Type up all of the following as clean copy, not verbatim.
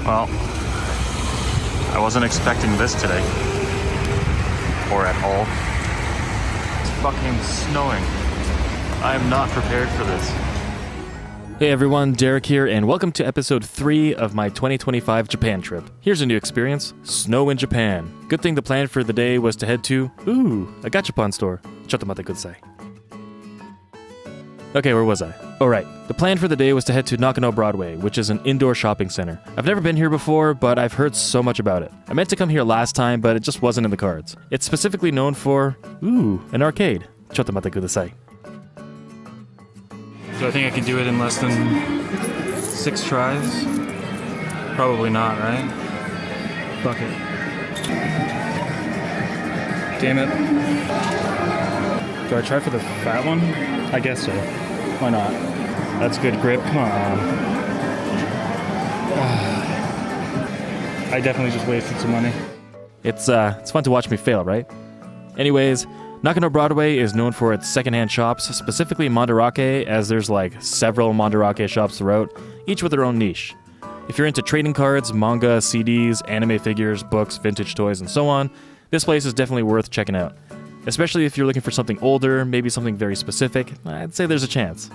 Well, I wasn't expecting this today. Or at all. It's fucking snowing. I am not prepared for this. Hey everyone, Derek here, and welcome to episode 3 of my 2025 Japan trip. Here's a new experience, snow in Japan. Good thing the plan for the day was to head to, a gachapon store. Chottomate kudasai. Okay, where was I? Oh right, the plan for the day was to head to Nakano Broadway, which is an indoor shopping center. I've never been here before, but I've heard so much about it. I meant to come here last time, but it just wasn't in the cards. It's specifically known for, an arcade. Chottomate kudasai. Do I think I can do it in less than 6 tries? Probably not, right? Fuck it. Damn it. Do I try for the fat one? I guess so. Why not? That's good grip. Come on. I definitely just wasted some money. It's fun to watch me fail, right? Anyways, Nakano Broadway is known for its secondhand shops, specifically mandarake, as there's like several mandarake shops throughout, each with their own niche. If you're into trading cards, manga, CDs, anime figures, books, vintage toys, and so on, this place is definitely worth checking out. Especially if you're looking for something older, maybe something very specific, I'd say there's a chance.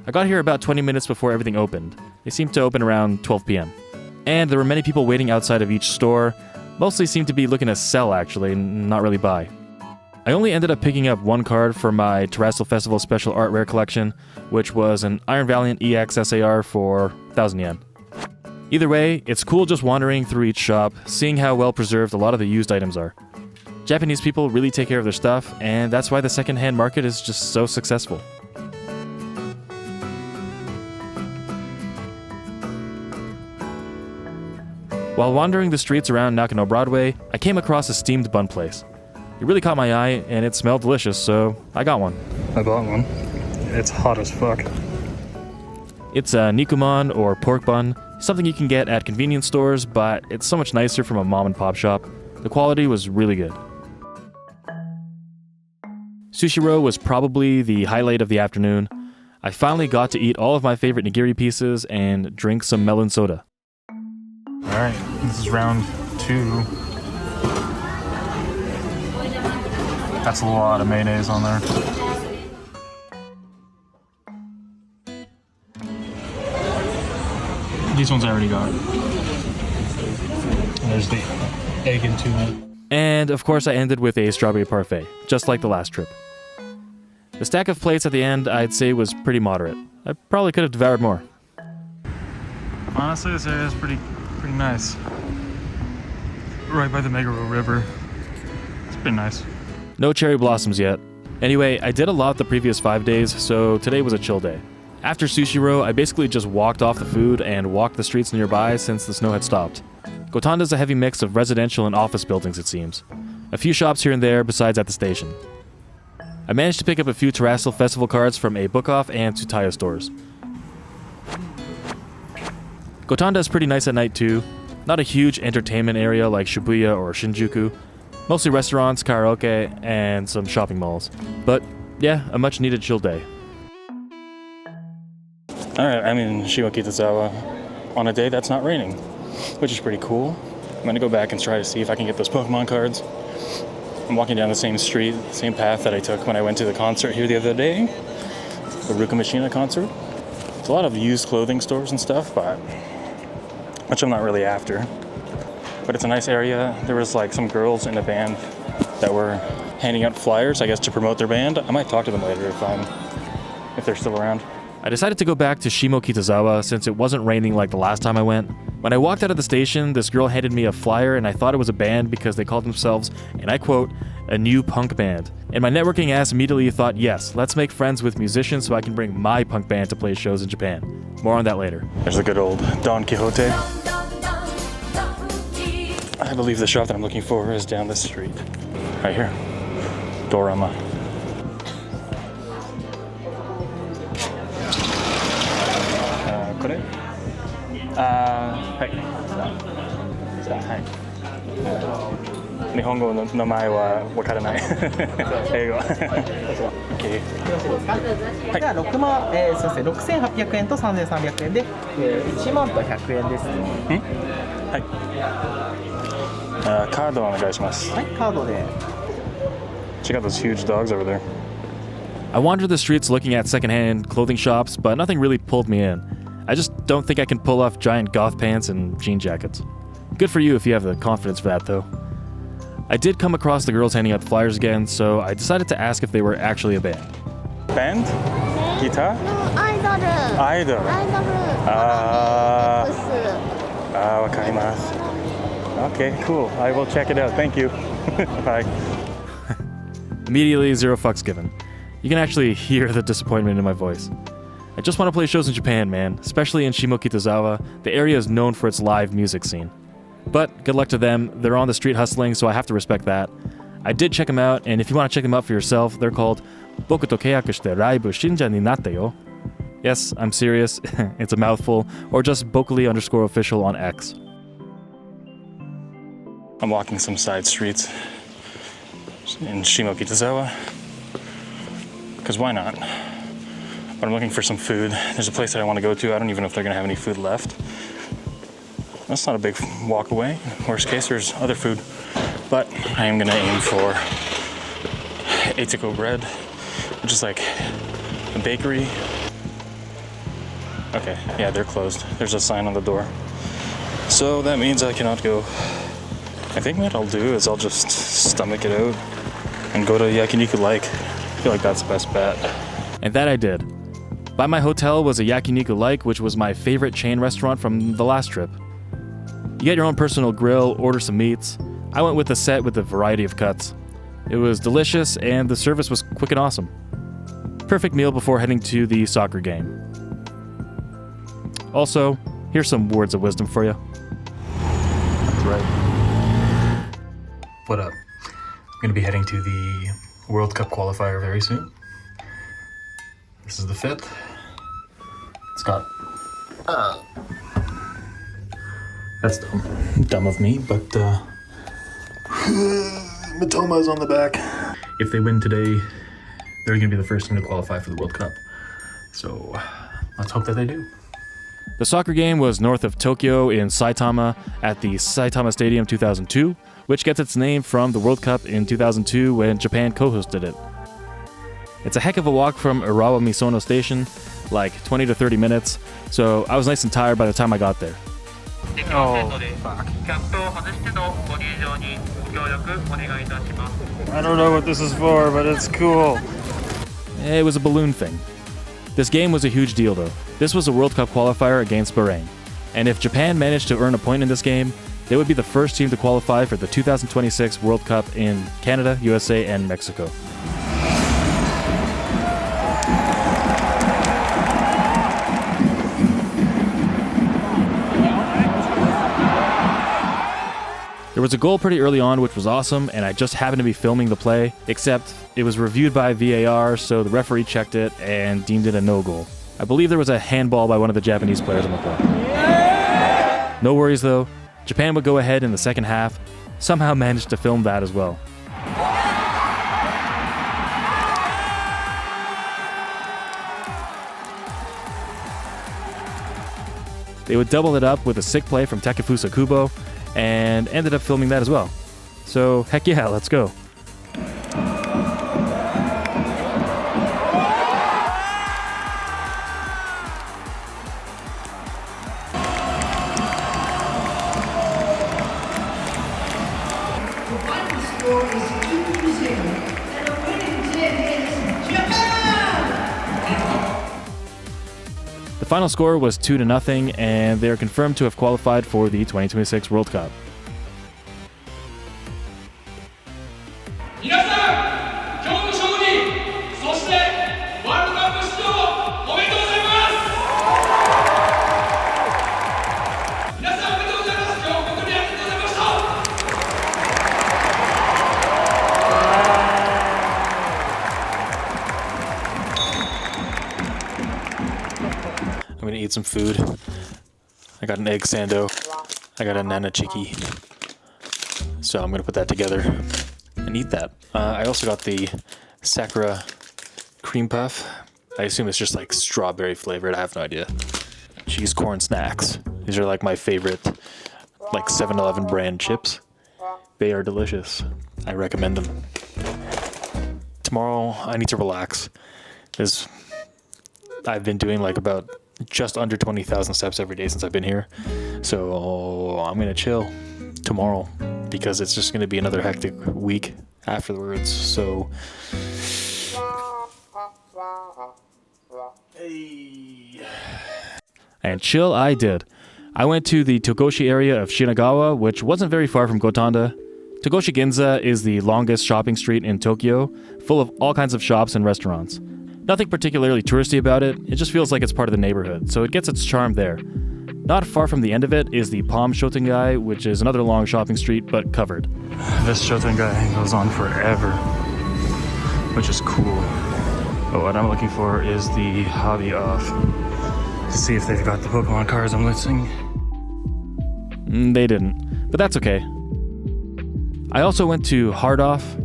I got here about 20 minutes before everything opened. They seemed to open around 12 p.m. And there were many people waiting outside of each store, mostly seemed to be looking to sell actually, not really buy. I only ended up picking up one card for my Terrestrial Festival Special Art Rare collection, which was an Iron Valiant EX SAR for 1,000 yen. Either way, it's cool just wandering through each shop, seeing how well preserved a lot of the used items are. Japanese people really take care of their stuff, and that's why the secondhand market is just so successful. While wandering the streets around Nakano Broadway, I came across a steamed bun place. It really caught my eye, and it smelled delicious, so I got one. I bought one. It's hot as fuck. It's a nikuman, or pork bun, something you can get at convenience stores, but it's so much nicer from a mom and pop shop. The quality was really good. Sushiro was probably the highlight of the afternoon. I finally got to eat all of my favorite nigiri pieces and drink some melon soda. Alright, this is round 2. That's a lot of mayonnaise on there. These ones I already got. And there's the egg and tuna. And of course I ended with a strawberry parfait, just like the last trip. The stack of plates at the end I'd say was pretty moderate. I probably could have devoured more. Honestly, this area is pretty nice. Right by the Meguro River. It's pretty nice. No cherry blossoms yet. Anyway, I did a lot the previous 5 days, so today was a chill day. After Sushiro, I basically just walked off the food and walked the streets nearby since the snow had stopped. Gotanda's a heavy mix of residential and office buildings, it seems. A few shops here and there besides at the station. I managed to pick up a few Terrestrial Festival cards from a book-off and Tsutaya stores. Gotanda is pretty nice at night too. Not a huge entertainment area like Shibuya or Shinjuku. Mostly restaurants, karaoke, and some shopping malls. But yeah, a much needed chill day. Alright, I'm in Shimokitazawa on a day that's not raining, which is pretty cool. I'm gonna go back and try to see if I can get those Pokemon cards. I'm walking down the same street, same path that I took when I went to the concert here the other day. The Ruka Machina concert. There's a lot of used clothing stores and stuff, but which I'm not really after. But it's a nice area. There was like some girls in a band that were handing out flyers, I guess, to promote their band. I might talk to them later if they're still around. I decided to go back to Shimokitazawa since it wasn't raining like the last time I went. When I walked out of the station, this girl handed me a flyer and I thought it was a band because they called themselves, and I quote, a new punk band. And my networking ass immediately thought, yes, let's make friends with musicians so I can bring my punk band to play shows in Japan. More on that later. There's a good old Don Quixote. I believe the shop that I'm looking for is down this street. Right here. Dorama. Hi. 日本語の名前はわからない。英語。OK。じゃあ6万、そうですね、6800円と3300円で、1万と100円ですね。はい。カードお願いします。はい、カードで。Check out those huge dogs over there. I wandered the streets looking at secondhand clothing shops, but nothing really pulled me in. I just don't think I can pull off giant goth pants and jean jackets. Good for you if you have the confidence for that, though. I did come across the girls handing out the flyers again, so I decided to ask if they were actually a band. Band? Guitar? No, idol. Idol. Idol. Wakarimasu. Okay, cool. I will check it out. Thank you. Bye. Immediately, zero fucks given. You can actually hear the disappointment in my voice. I just want to play shows in Japan, man, especially in Shimokitazawa. The area is known for its live music scene. But good luck to them. They're on the street hustling, so I have to respect that. I did check them out, and if you want to check them out for yourself, they're called Boku to keyaku shite raibu shinja ni natta yo. Yes, I'm serious. It's a mouthful. Or just Bokuli_official on X. I'm walking some side streets in Shimokitazawa. Because why not? But I'm looking for some food. There's a place that I want to go to. I don't even know if they're going to have any food left. That's not a big walk away. Worst case, there's other food. But I am going to aim for Eituko bread, which is like a bakery. Okay, yeah, they're closed. There's a sign on the door. So that means I cannot go. I think what I'll do is I'll just stomach it out and go to Yakiniku Like. I feel like that's the best bet. And that I did. By my hotel was a Yakiniku Like, which was my favorite chain restaurant from the last trip. You get your own personal grill, order some meats. I went with a set with a variety of cuts. It was delicious, and the service was quick and awesome. Perfect meal before heading to the soccer game. Also, here's some words of wisdom for you. That's right. What up? I'm going to be heading to the World Cup qualifier very soon. This is the 5th. It's got... That's dumb. Dumb of me, but Matoma's on the back. If they win today, they're going to be the first team to qualify for the World Cup. So let's hope that they do. The soccer game was north of Tokyo in Saitama at the Saitama Stadium 2002, which gets its name from the World Cup in 2002 when Japan co-hosted it. It's a heck of a walk from Urawa Misono Station, like 20 to 30 minutes, so I was nice and tired by the time I got there. Oh, fuck. I don't know what this is for, but it's cool. It was a balloon thing. This game was a huge deal though. This was a World Cup qualifier against Bahrain. And if Japan managed to earn a point in this game, they would be the first team to qualify for the 2026 World Cup in Canada, USA, and Mexico. There was a goal pretty early on, which was awesome, and I just happened to be filming the play, except it was reviewed by VAR, so the referee checked it and deemed it a no-goal. I believe there was a handball by one of the Japanese players on the play. No worries though, Japan would go ahead in the second half, somehow managed to film that as well. They would double it up with a sick play from Takefusa Kubo, and ended up filming that as well. So, heck yeah, let's go. The final score was 2-0, and they are confirmed to have qualified for the 2026 World Cup. I'm gonna eat some food. I got an egg sando. I got a nana chiki. So I'm gonna put that together and eat that. I also got the Sakura cream puff. I assume it's just like strawberry flavored. I have no idea. Cheese corn snacks. These are like my favorite, like 7-Eleven brand chips. They are delicious. I recommend them. Tomorrow I need to relax, because I've been doing like about just under 20,000 steps every day since I've been here. So I'm gonna chill tomorrow, because it's just gonna be another hectic week afterwards. So And chill I did. I went to the Togoshi area of Shinagawa, which wasn't very far from Gotanda. Togoshi Ginza is the longest shopping street in Tokyo, full of all kinds of shops and restaurants. Nothing particularly touristy about it, it just feels like it's part of the neighborhood, so it gets its charm there. Not far from the end of it is the Palm Shotengai, which is another long shopping street, but covered. this Shotengai goes on forever, which is cool. But what I'm looking for is the hobby off, to see if they've got the Pokemon cards I'm listing. They didn't, but that's okay. I also went to Hard Off,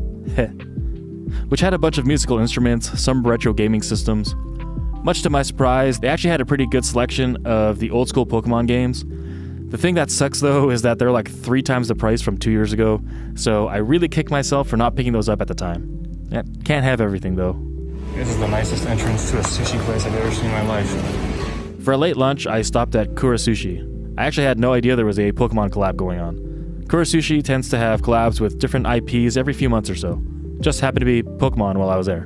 which had a bunch of musical instruments, some retro gaming systems. Much to my surprise, they actually had a pretty good selection of the old school Pokemon games. The thing that sucks though is that they're like 3 times the price from 2 years ago, so I really kicked myself for not picking those up at the time. Can't have everything though. This is the nicest entrance to a sushi place I've ever seen in my life. For a late lunch, I stopped at Kura Sushi. I actually had no idea there was a Pokemon collab going on. Kura Sushi tends to have collabs with different IPs every few months or so. Just happened to be Pokemon while I was there.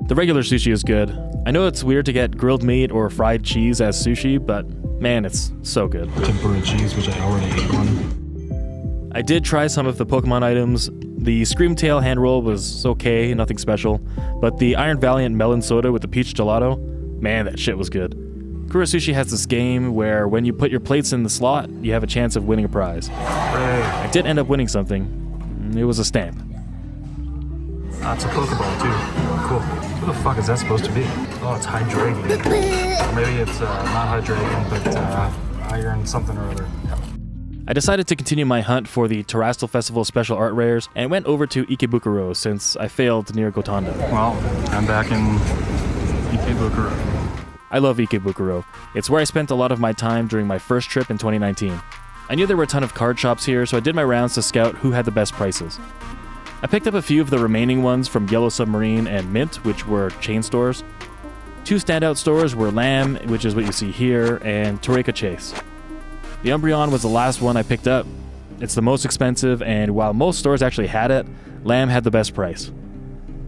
The regular sushi is good. I know it's weird to get grilled meat or fried cheese as sushi, but man, it's so good. Tempura cheese, which I already ate one. I did try some of the Pokemon items. The Screamtail hand roll was okay, nothing special, but the Iron Valiant melon soda with the peach gelato, man, that shit was good. Kura Sushi has this game where when you put your plates in the slot, you have a chance of winning a prize. I did end up winning something. It was a stamp. It's a Pokéball too. Cool. What the fuck is that supposed to be? Oh, it's Hydrating. Or maybe it's not Hydrating, but Iron something or other. Yeah. I decided to continue my hunt for the Terastal Festival special art rares and went over to Ikebukuro since I failed near Gotanda. Well, I'm back in Ikebukuro. I love Ikebukuro. It's where I spent a lot of my time during my first trip in 2019. I knew there were a ton of card shops here, so I did my rounds to scout who had the best prices. I picked up a few of the remaining ones from Yellow Submarine and Mint, which were chain stores. 2 standout stores were Lamb, which is what you see here, and Toreka Chase. The Umbreon was the last one I picked up. It's the most expensive, and while most stores actually had it, Lamb had the best price.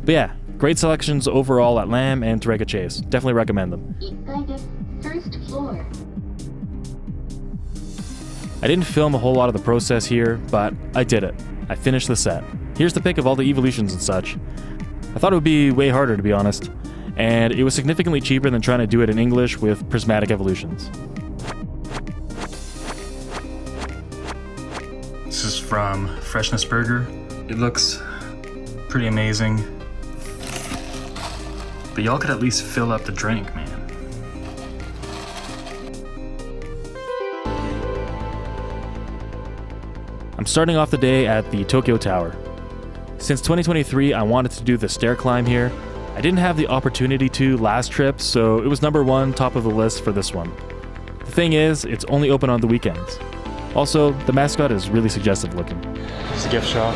But yeah, great selections overall at Lamb and Toreka Chase. Definitely recommend them. First floor. I didn't film a whole lot of the process here, but I did it. I finished the set. Here's the pic of all the evolutions and such. I thought it would be way harder, to be honest, and it was significantly cheaper than trying to do it in English with prismatic evolutions. This is from Freshness Burger. It looks pretty amazing. But y'all could at least fill up the drink, man. I'm starting off the day at the Tokyo Tower. Since 2023, I wanted to do the stair climb here. I didn't have the opportunity to last trip, so it was number 1 top of the list for this one. The thing is, it's only open on the weekends. Also, the mascot is really suggestive looking. It's a gift shop.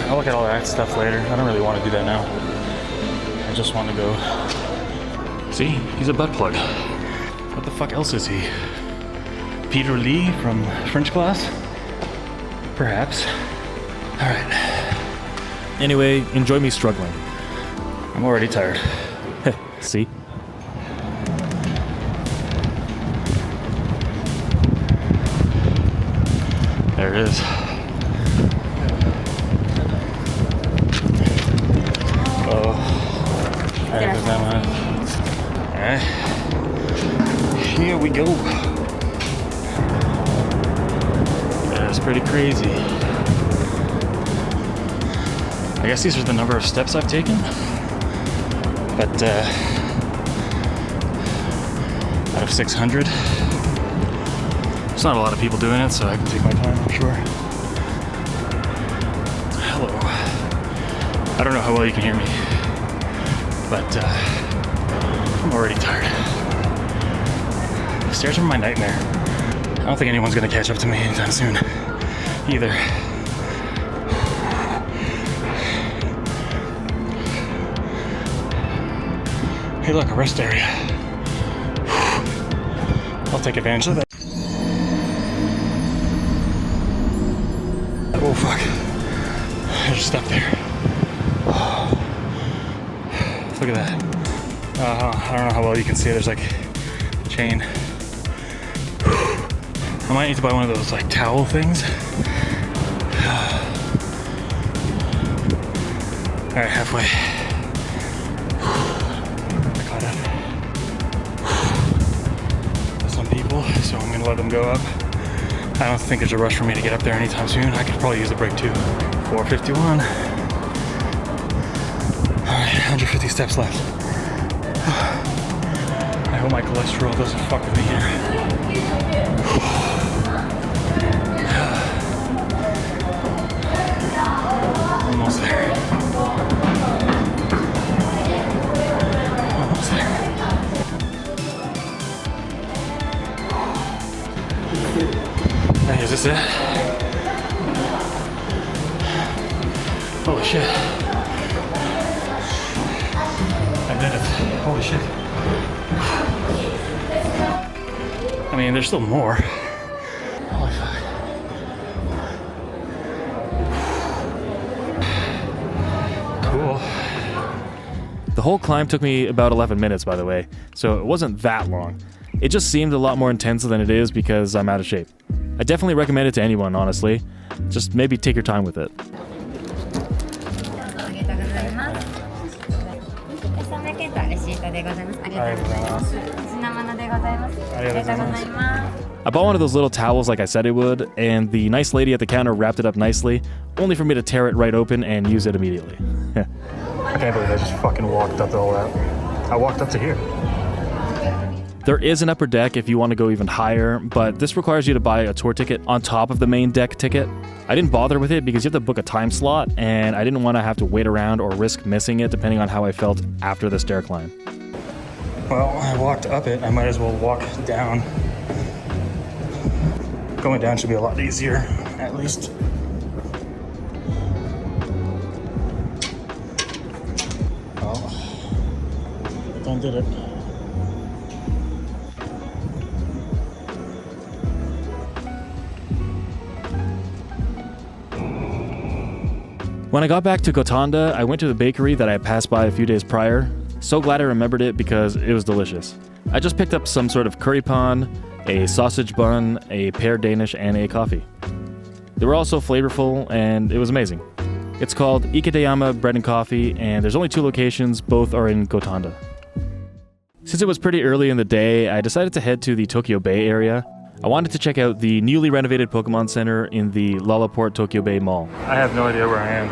I'll look at all that stuff later. I don't really want to do that now. I just want to go. See, he's a butt plug. What the fuck else is he? Peter Lee from French class? Perhaps. Alright. Anyway, enjoy me struggling. I'm already tired. See? There it is. Oh. Alright, there's that one. Here we go. That's pretty crazy. I guess these are the number of steps I've taken. But out of 600, There's not a lot of people doing it, so I can take my time, I'm sure. Hello. I don't know how well you can hear me, but I'm already tired. The stairs are my nightmare. I don't think anyone's gonna catch up to me anytime soon, either. Hey look, a rest area. I'll take advantage of that. Oh fuck. There's a step there. Look at that. I don't know how well you can see it. There's like a chain. I might need to buy one of those like towel things. Alright, halfway. I caught up. There's some people, so I'm gonna let them go up. I don't think there's a rush for me to get up there anytime soon. I could probably use a break too. 451. Alright, 150 steps left. I hope my cholesterol doesn't fuck with me here. Almost there. Almost there. Hey, is this it? Holy shit. I did it. Holy shit. I mean, there's still more. Holy fuck. Cool. The whole climb took me about 11 minutes, by the way, so it wasn't that long. It just seemed a lot more intense than it is because I'm out of shape. I definitely recommend it to anyone, honestly. Just maybe take your time with it. I bought one of those little towels like I said I would, and the nice lady at the counter wrapped it up nicely, only for me to tear it right open and use it immediately. I can't believe I just fucking walked up the whole route. I walked up to here. There is an upper deck if you want to go even higher, but this requires you to buy a tour ticket on top of the main deck ticket. I didn't bother with it because you have to book a time slot, and I didn't want to have to wait around or risk missing it depending on how I felt after the stair climb. Well, I walked up it. I might as well walk down. Going down should be a lot easier, at least. Well, done did it. When I got back to Gotanda, I went to the bakery that I had passed by a few days prior. So glad I remembered it because it was delicious. I just picked up some sort of curry pan, a sausage bun, a pear Danish, and a coffee. They were all so flavorful, and it was amazing. It's called Ikebukuro Bread and Coffee, and there's only 2 locations, both are in Gotanda. Since it was pretty early in the day, I decided to head to the Tokyo Bay area. I wanted to check out the newly renovated Pokemon Center in the Lalaport Tokyo Bay Mall. I have no idea where I am.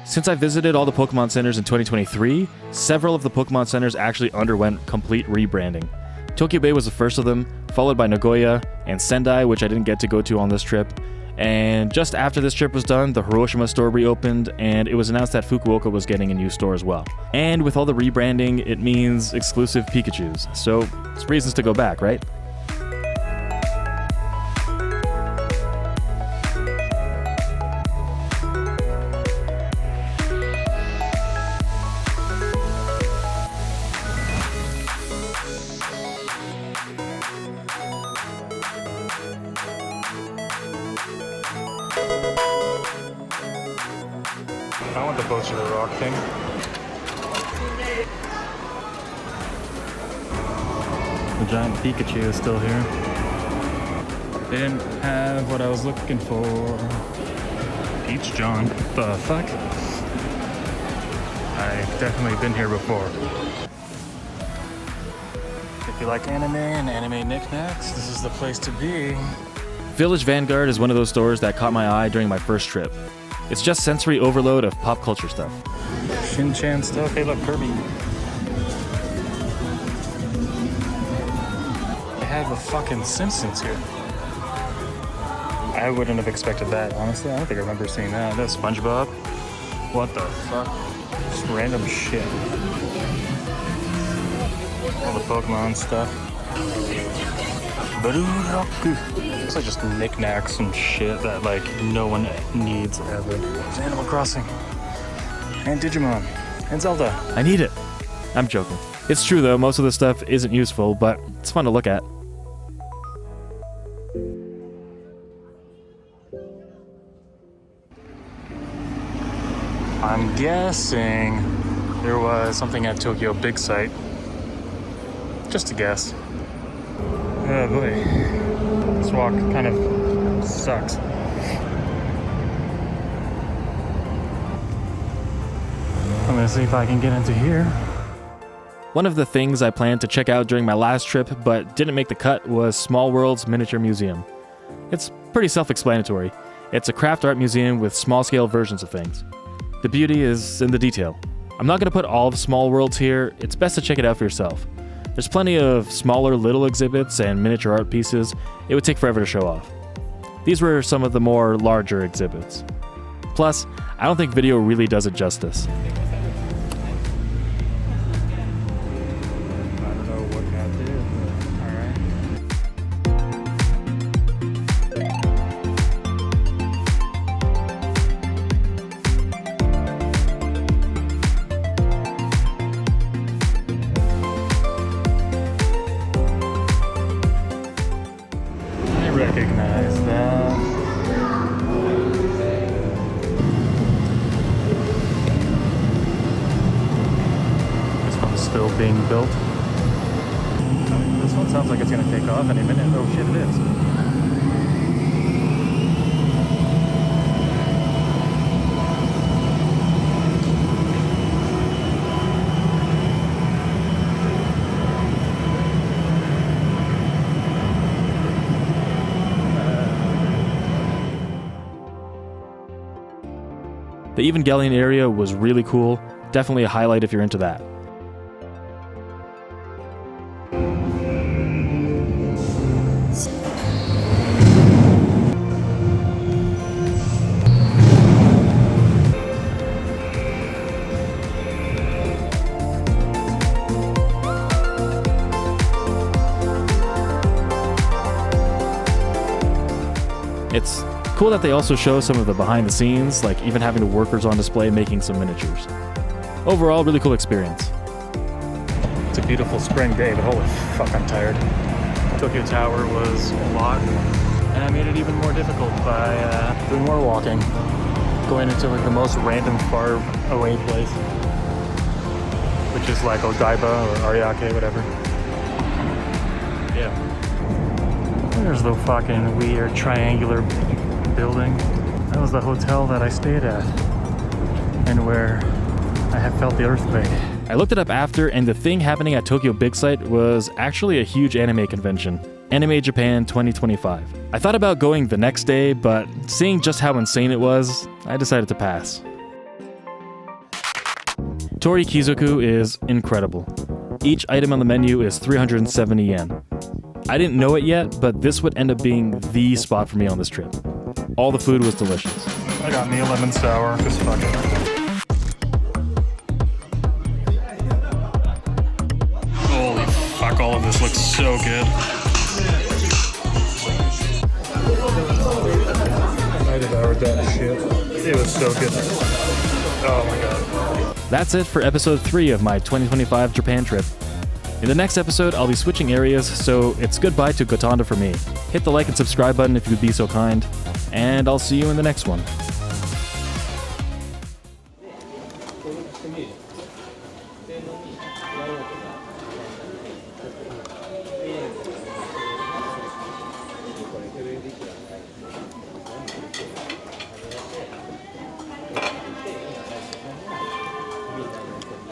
Since I visited all the Pokemon Centers in 2023, several of the Pokemon Centers actually underwent complete rebranding. Tokyo Bay was the first of them, followed by Nagoya and Sendai, which I didn't get to go to on this trip. And just after this trip was done, the Hiroshima store reopened, and it was announced that Fukuoka was getting a new store as well. And with all the rebranding, it means exclusive Pikachus, so it's reasons to go back, right? I want the Boats of the Rock thing. The giant Pikachu is still here. They didn't have what I was looking for. Peach John. The fuck? I've definitely been here before. If you like anime and anime knickknacks, this is the place to be. Village Vanguard is one of those stores that caught my eye during my first trip. It's just sensory overload of pop culture stuff. Shin-chan stuff. Hey, look, Kirby. They have the fucking Simpsons here. I wouldn't have expected that, honestly. I don't think I remember seeing that. That's SpongeBob. What the fuck? Just random shit. All the Pokemon stuff. Bardyuzha. It's like just knickknacks and shit that like no one needs ever. There's Animal Crossing. And Digimon. And Zelda. I need it. I'm joking. It's true though, most of this stuff isn't useful, but it's fun to look at. I'm guessing there was something at Tokyo Big Sight. Just a guess. Oh boy. This walk kind of sucks. I'm gonna see if I can get into here. One of the things I planned to check out during my last trip but didn't make the cut was Small World's Miniature Museum. It's pretty self-explanatory. It's a craft art museum with small-scale versions of things. The beauty is in the detail. I'm not going to put all of Small Worlds here, it's best to check it out for yourself. There's plenty of smaller little exhibits and miniature art pieces it would take forever to show off. These were some of the more larger exhibits. Plus, I don't think video really does it justice. Recognize that. This one's still being built. This one sounds like it's going to take off any minute. Oh shit, it is. The Evgeny area was really cool, definitely a highlight if you're into that. It's cool that they also show some of the behind the scenes, like even having the workers on display making some miniatures. Overall, really cool experience. It's a beautiful spring day, but holy fuck, I'm tired. Tokyo Tower was a lot, and I made it even more difficult by doing more walking. Going into like the most random far away place, which is like Odaiba or Ariake, whatever. Yeah. There's the fucking weird triangular building. That was the hotel that I stayed at and where I have felt the earthquake. I looked it up after, and the thing happening at Tokyo Big Sight was actually a huge anime convention, Anime Japan 2025. I thought about going the next day, but seeing just how insane it was, I decided to pass. Torikizoku is incredible. Each item on the menu is 370 yen. I didn't know it yet, but this would end up being the spot for me on this trip. All the food was delicious. I got me a lemon sour, because fuck it. Holy fuck, all of this looks so good. I devoured that shit. It was so good. Oh my god. That's it for episode 3 of my 2025 Japan trip. In the next episode, I'll be switching areas, so it's goodbye to Gotanda for me. Hit the like and subscribe button if you'd be so kind, and I'll see you in the next one.